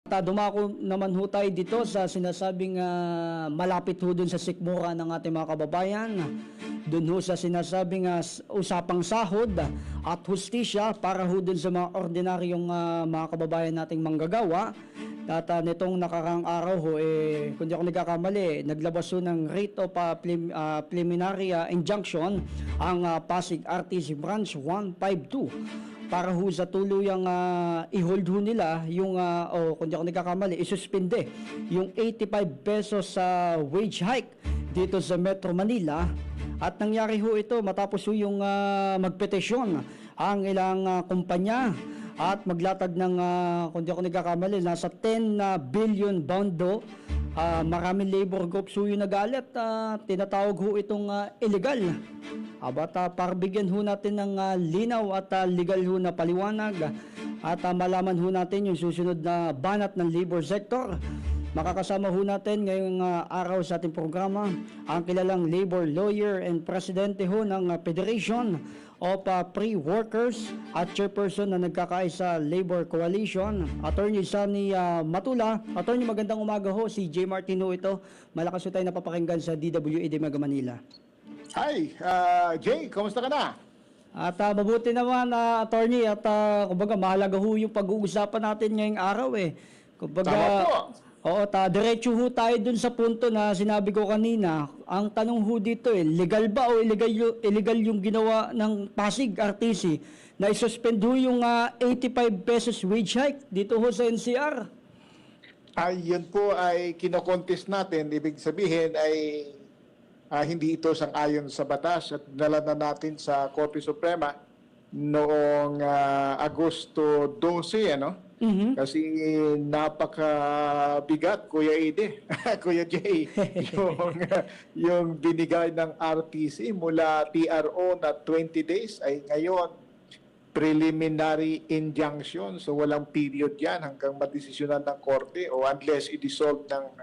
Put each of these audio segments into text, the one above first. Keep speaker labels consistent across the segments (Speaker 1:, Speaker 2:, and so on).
Speaker 1: Dumako naman ho tayo dito sa sinasabing malapit ho dun sa sikmura ng ating mga kababayan. Dun ho sa sinasabing usapang sahod at hustisya para ho dun sa mga ordinaryong mga kababayan nating manggagawa. At nitong nakarang araw ho, kung di ako nagkakamali, naglabas ho ng rate of preliminary injunction ang Pasig RTC Branch 152 para ho sa tuluyang i-hold ho nila yung, kung di ako nagkakamali, isuspinde yung 85 pesos sa wage hike dito sa Metro Manila. At nangyari ho ito matapos ho yung magpetisyon ang ilang kumpanya at maglatag ng, kung di ako nagkakamali, nasa 10 billion bondo. Maraming labor groups ho yung nagalit. Tinatawag ho itong illegal. Para bigyan ho natin ng linaw at legal ho na paliwanag at malaman ho natin yung susunod na banat ng labor sector. Makakasama ho natin ngayong araw sa ating programa ang kilalang labor lawyer and presidente ho ng Federation of Pre-Workers at chairperson na nagkakaisa Labor Coalition, Attorney Sunny Matula. Attorney, magandang umaga ho. Si J. Martino ito. Malakas ho tayo napapakinggan sa DWAD Mega Manila.
Speaker 2: Hi, Jay, kumusta ka na?
Speaker 1: At mabuti naman, attorney, at kumbaga mahalaga ho yung pag-uusapan natin ngayong araw Kumbaga,
Speaker 2: Tama po.
Speaker 1: Oo, diretso ho tayo dun sa punto na sinabi ko kanina. Ang tanong ho dito legal ba o illegal yung ginawa ng Pasig RTC na isuspend ho yung 85 pesos wage hike dito ho sa NCR?
Speaker 2: Yun po ay kinokontest natin. Ibig sabihin ay hindi ito sang-ayon sa batas at dala na natin sa Korte Suprema noong Agosto 12, ano?
Speaker 1: Mm-hmm.
Speaker 2: Kasi napakabigat, Kuya Ede, Kuya Jay, yung binigay ng RTC mula TRO na 20 days ay ngayon preliminary injunction. So walang period yan hanggang madesisyonan ng Korte o unless i-dissolve ng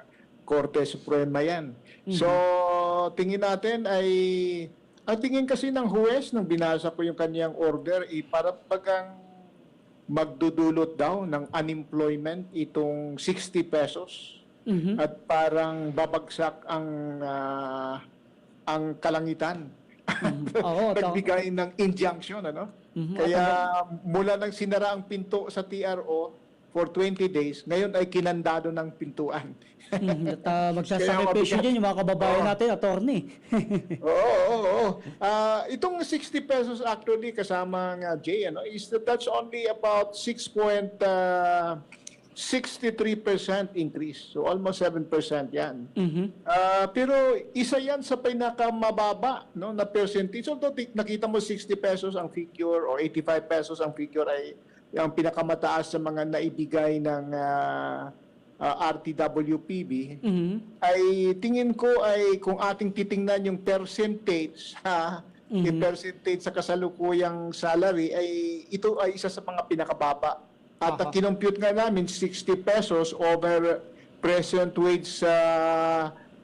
Speaker 2: Korte Suprema yan. Mm-hmm. So tingin natin ay, ang tingin kasi ng huwes nung binasa ko yung kanyang order, para bagang magdudulot daw ng unemployment itong 60 pesos. Mm-hmm. At parang babagsak ang kalangitan. Mm-hmm. Nagbigay ng injunction, ano? Mm-hmm. Kaya mula nang sinara ang pinto sa TRO for 20 days, ngayon ay kinandado ng pintuan.
Speaker 1: At magsasakripisyo din yung mga kababayan natin, attorney.
Speaker 2: Oo. Itong 60 pesos actually kasama ng Jay, that's only about 6.63% increase. So almost 7% yan. Mm-hmm. Pero isa yan sa pinakamababa na percentage. So nakita mo 60 pesos ang figure o 85 pesos ang figure ay ang pinakamataas sa mga naibigay ng RTWPB, mm-hmm, ay tingin ko ay kung ating titingnan yung percentage yung percentage sa kasalukuyang salary ay ito ay isa sa mga pinakababa. At kinompute nga namin 60 pesos over present wage sa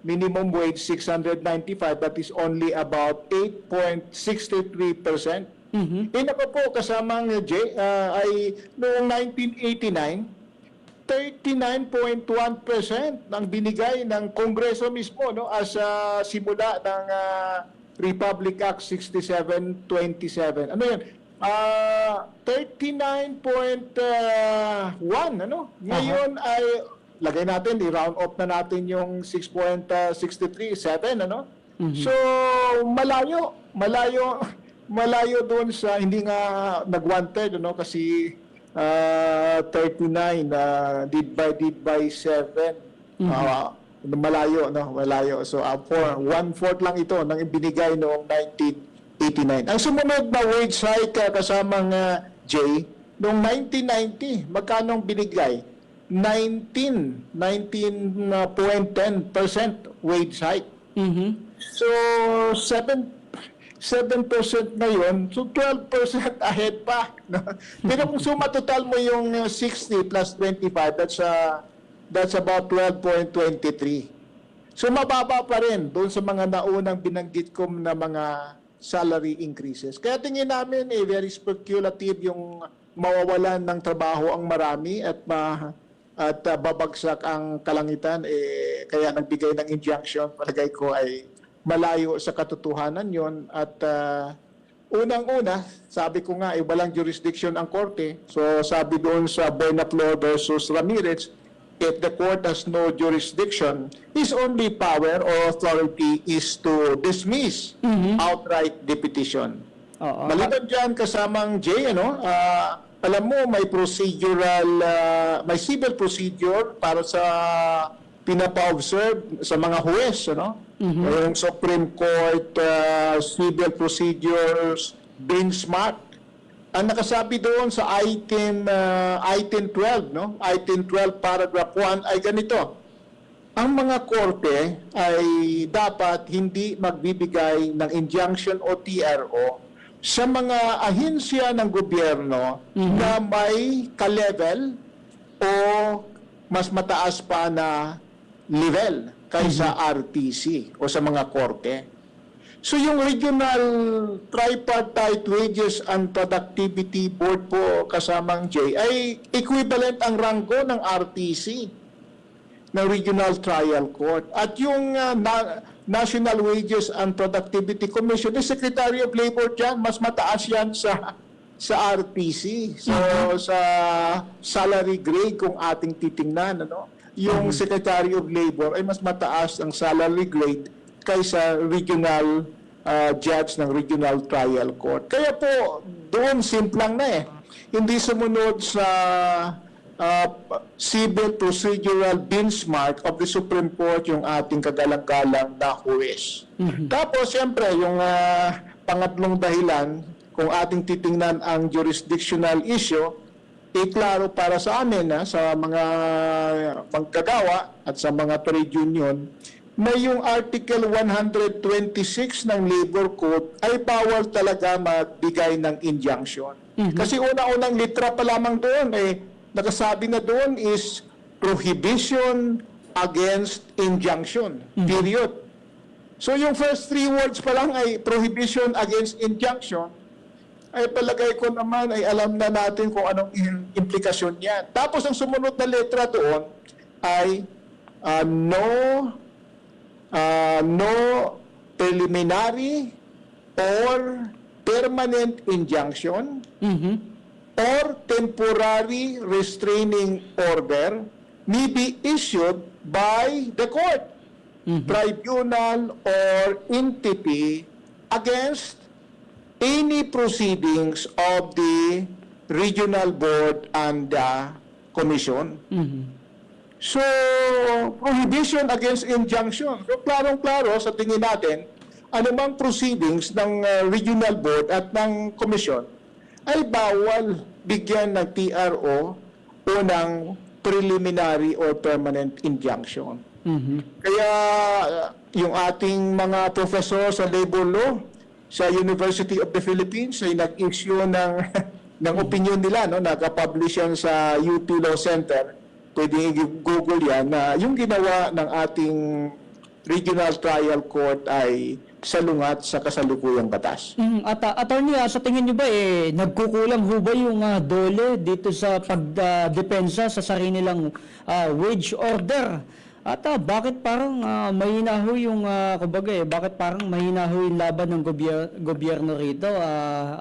Speaker 2: minimum wage 695, that is only about 8.63%. Mm-hmm. Ako po kasamang Jay ay noong 1989, 39.1% ang binigay ng Kongreso mismo as simula ng Republic Act 6727. Ano yan? 39.1, ano? Ngayon ay lagay natin, i-round off na natin yung 6.637, ano? Mm-hmm. So malayo doon sa hindi nga nag-1/3, kasi 39 divide by 7. Mm-hmm. Malayo. So 1/4 lang ito ng ibinigay noong 1989. Ang sumunod na wage hike kasamang Jay noong 1990, magkano ang binigay? 19.10% wage hike. Mm-hmm. So 7% ngayon, so 12% ahead pa. Pero kung suma total mo yung 60 plus 25, that's about 12.23. So mababa pa rin doon sa mga naunang binanggit ko na mga salary increases. Kaya tingin namin very speculative yung mawawalan ng trabaho ang marami at at babagsak ang kalangitan, kaya nagbigay ng injunction, palagay ko ay malayo sa katotohanan yon. At unang-una, sabi ko nga, walang jurisdiction ang korte. So sabi doon sa Buenaflor versus Ramirez, if the court has no jurisdiction, his only power or authority is to dismiss outright the petition.
Speaker 1: Oo.
Speaker 2: Maliban dyan kasamang J, alam mo may procedural, may civil procedure para sa pinapa-observe sa mga huwes, yung Supreme Court Civil Procedures Benchmark. Ang nakasabi doon sa item 12, item 12 paragraph 1 ay ganito: ang mga korte ay dapat hindi magbibigay ng injunction o TRO sa mga ahensya ng gobyerno na may ka-level o mas mataas pa na level kaysa RTC o sa mga korte. So yung Regional Tripartite Wages and Productivity Board po kasamang J ay equivalent ang ranggo ng RTC, ng Regional Trial Court. At yung National Wages and Productivity Commission, the Secretary of Labor dyan, mas mataas yan sa RTC. So sa salary grade kung ating titingnan, yung Secretary of Labor ay mas mataas ang salary grade kaysa regional judge ng Regional Trial Court. Kaya po, doon simplang na hindi sumunod sa civil procedural benchmark of the Supreme Court yung ating kagalang-galang na huwes. Tapos, siyempre, yung pangatlong dahilan, kung ating titingnan ang jurisdictional issue, klaro para sa amin, sa mga magkagawa at sa mga trade union, na yung Article 126 ng Labor Code ay bawal talaga magbigay ng injunction. Kasi una-unang litra pa lamang doon, nakasabi na doon is prohibition against injunction, period. So yung first three words pa lang ay prohibition against injunction, ay palagay ko naman ay alam na natin kung anong implikasyon niyan. Tapos ang sumunod na letra doon ay no preliminary or permanent injunction or temporary restraining order may be issued by the court, tribunal, or entity against any proceedings of the regional board and the commission. So, prohibition against injunction. So, klarong-klaro sa tingin natin, anumang proceedings ng regional board at ng commission ay bawal bigyan ng TRO o ng preliminary or permanent injunction. Kaya yung ating mga professor sa labor law sa University of the Philippines ay nag-issue ng opinion nila, nag-publish yan sa UP Law Center. Pwede i-google yan na yung ginawa ng ating Regional Trial Court ay salungat sa kasalukuyang batas.
Speaker 1: At attorney, sa tingin niyo ba nagkukulang ho ba yung DOLE dito sa pagdepensa sa sarili nilang wage order? At bakit parang mahina ho yung kumbaga bakit parang mahina ho yung laban ng gobyerno rito,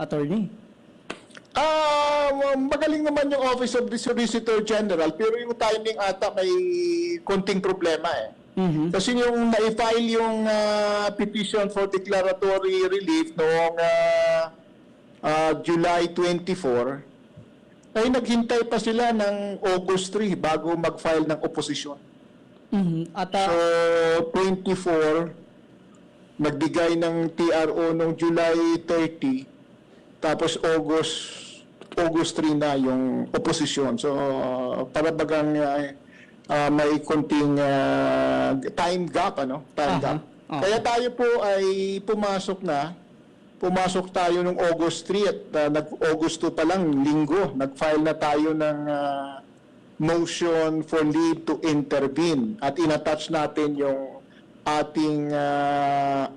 Speaker 1: attorney?
Speaker 2: Magaling naman yung Office of the Solicitor General, pero yung timing ata may konting problema Kasi yung na-file yung petition for declaratory relief noong July 24, ay naghintay pa sila ng August 3 bago mag-file ng opposition. So, 24, nagbigay ng TRO noong July 30, tapos August 3 na yung opposition. So, para bagang may konting time gap, Time gap. Kaya tayo po ay pumasok tayo noong August 3 at nag-August 2 pa lang, linggo, nag-file na tayo ng motion for leave to intervene at inattach natin yung ating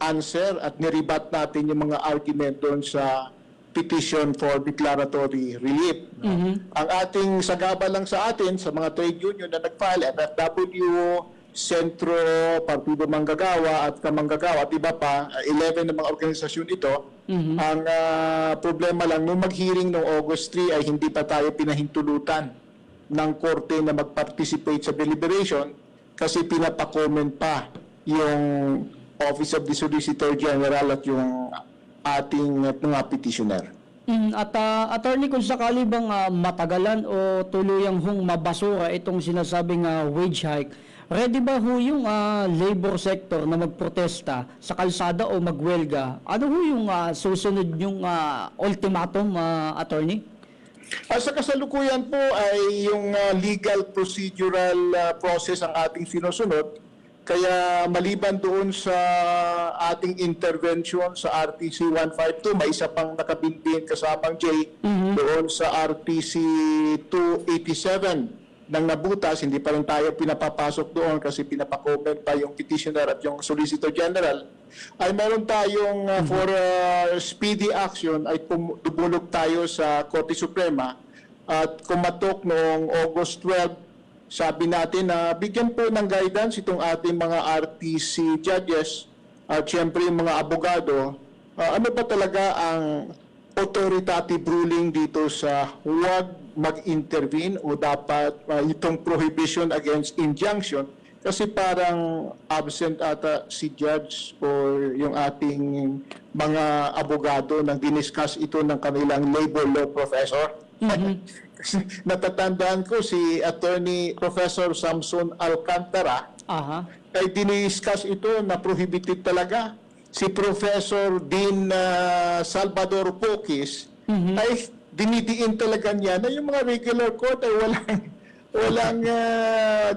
Speaker 2: answer at nirebat natin yung mga argument doon sa petition for declaratory relief. No? Ang ating sagaba lang sa atin, sa mga trade union na nag-file, FFW, Sentro, Partido Manggagawa at Kamanggagawa at iba pa, 11 na mga organisasyon ito. Ang problema lang, nung mag-hearing noong August 3 ay hindi pa tayo pinahintulutan ng korte na mag-participate sa deliberation kasi pinapa-comment pa yung Office of the Solicitor General at yung ating mga petitioner.
Speaker 1: Attorney, kung sakali bang matagalan o tuluyang mabasura itong sinasabing wage hike, ready ba ho yung labor sector na magprotesta sa kalsada o magwelga? Ano ho yung susunod yung ultimatum, attorney?
Speaker 2: Sa kasalukuyan po ay yung legal procedural process ang ating sinusunod. Kaya maliban doon sa ating intervention sa RTC 152, may isa pang nakabinbin kasamang J doon sa RTC 287 ng nabutas. Hindi pa rin tayo pinapapasok doon kasi pinapakomment pa yung petitioner at yung Solicitor General. Ay meron tayong for speedy action ay dumulog tayo sa Korte Suprema at kumatok noong August 12. Sabi natin na bigyan po ng guidance itong ating mga RTC judges at siyempre yung mga abogado. Ano ba talaga ang authoritative ruling dito sa huwag mag-intervene o dapat itong prohibition against injunction kasi parang absent ata si judge or yung ating mga abogado nang diniscuss ito ng kanilang labor law professor. Natatandaan ko si Attorney Professor Samson Alcantara ay diniscuss ito na prohibited talaga. Si Professor Dean Salvador Pokis ay dinidiin talaga niya na yung mga regular court ay walang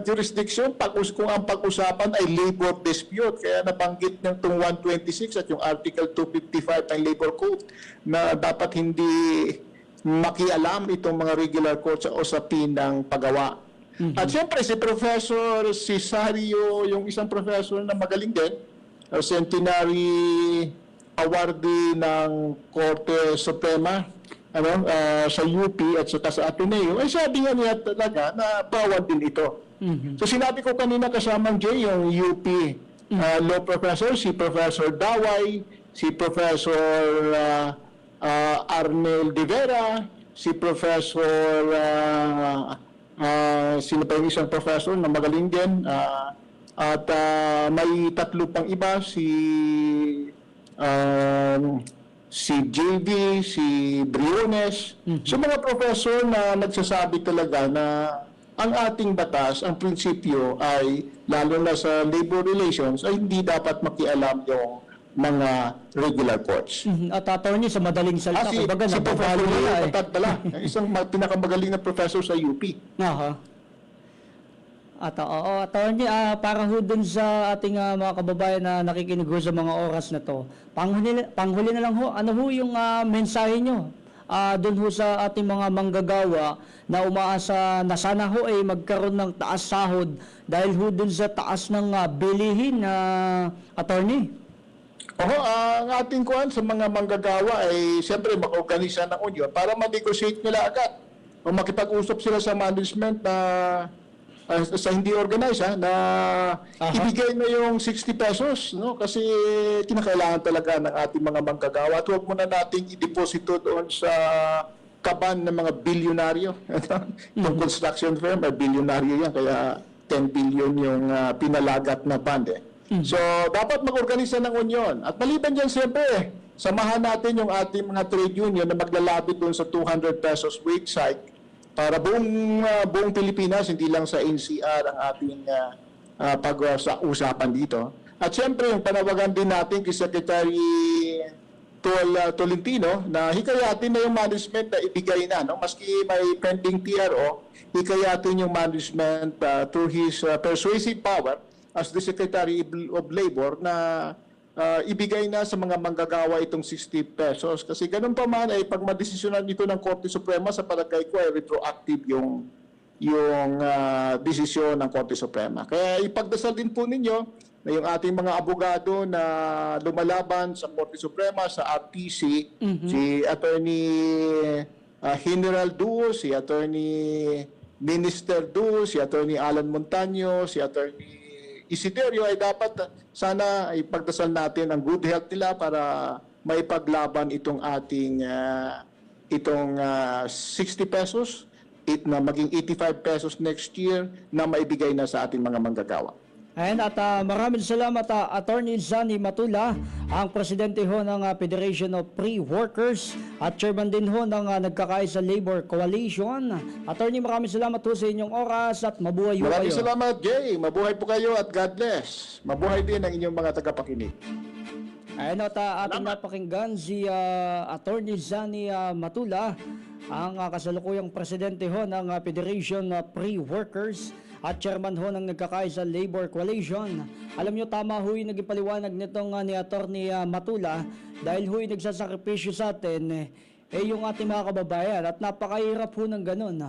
Speaker 2: jurisdiction kung ang pag-usapan ay labor dispute. Kaya nabanggit ng itong 126 at yung Article 255 ng Labor Code na dapat hindi makialam itong mga regular court sa usapin ng paggawa. At siyempre si Professor Cesario, yung isang professor na magaling din, centenary awardee ng Korte Suprema sa UP at sa Ateneo, ay sabi nga niya talaga na bawal din ito. So sinabi ko kanina kasamang Jay, yung UP law professor, si Professor Daway, si Professor Arnel de Vera, si Professor sino pa yung isang professor na magaling din at may tatlo pang iba si JV, si Briones. So mga professor na nagsasabi talaga na ang ating batas, ang prinsipyo ay lalo na sa labor relations ay hindi dapat makialam yung mga regular courts.
Speaker 1: At attorney, sa madaling salita,
Speaker 2: si
Speaker 1: nababalo
Speaker 2: Professor
Speaker 1: nila
Speaker 2: Patad pala, isang pinakamagaling na professor sa UP.
Speaker 1: At attorney, para ho dun sa ating mga kababayan na nakikinig ho sa mga oras na to, panghuli na lang ho, ano ho yung mensahe nyo dun ho sa ating mga manggagawa na umaasa na sana ho ay magkaroon ng taas sahod dahil ho dun sa taas ng bilihin na attorney?
Speaker 2: Ang ating kuhan sa mga manggagawa ay siyempre mag-organisa ng union para ma-negotiate nila agad o makipag-usap sila sa management na sa hindi organize na ibigay na yung 60 pesos no kasi kinakailangan talaga ng ating mga manggagawa at huwag muna nating i-deposito doon sa kaban ng mga bilyonaryo. Yung construction firm ay bilyonaryo yan kaya 10 billion yung pinalagat na band So, dapat mag-organisa ng union. At maliban dyan, siyempre, samahan natin yung ating mga trade union na maglalabit doon sa 200 pesos wage hike para buong Pilipinas, hindi lang sa NCR ang ating pag-usapan dito. At siyempre, yung panawagan din natin kay Secretary Tolentino na hikayatin na yung management na ibigay na. No? Maski may pending TRO, hikayatin yung management through his persuasive power as the Secretary of Labor na ibigay na sa mga manggagawa itong 60 pesos. Kasi ganun pa man ay pag madesisyonan ito ng Korte Suprema sa palagay ko ay retroactive yung desisyon ng Korte Suprema. Kaya ipagdasal din po ninyo na yung ating mga abogado na lumalaban sa Korte Suprema, sa RTC, si Attorney General Duo, si Attorney Minister Duo, si Attorney Alan Montaño, si Attorney Isiderio, ay dapat sana ay pagdasal natin ang good health nila para maipaglaban itong ating 60 pesos na maging 85 pesos next year na maibigay na sa ating mga manggagawa.
Speaker 1: Ayan, at maraming salamat, Attorney Zani Matula, ang presidente ho ng Federation of Pre-Workers at chairman din ho ng Nagkakaisa Labor Coalition. Attorney, maraming salamat ho sa inyong oras at mabuhay ho
Speaker 2: Maraming
Speaker 1: kayo.
Speaker 2: salamat, Jay. Mabuhay po kayo at God bless. Mabuhay din ang inyong mga tagapakinig.
Speaker 1: Ayan, at ating napakinggan si Attorney Zani Matula, ang kasalukuyang presidente ho ng Federation of Pre-Workers at chairman ho ng Nagkakaisa Labor Coalition. Alam nyo, tama ho yung nagipaliwanag nitong ni Attorney Matula, dahil ho yung nagsasakripisyo sa atin yung ating mga kababayan, at napakahirap ho ng ganun.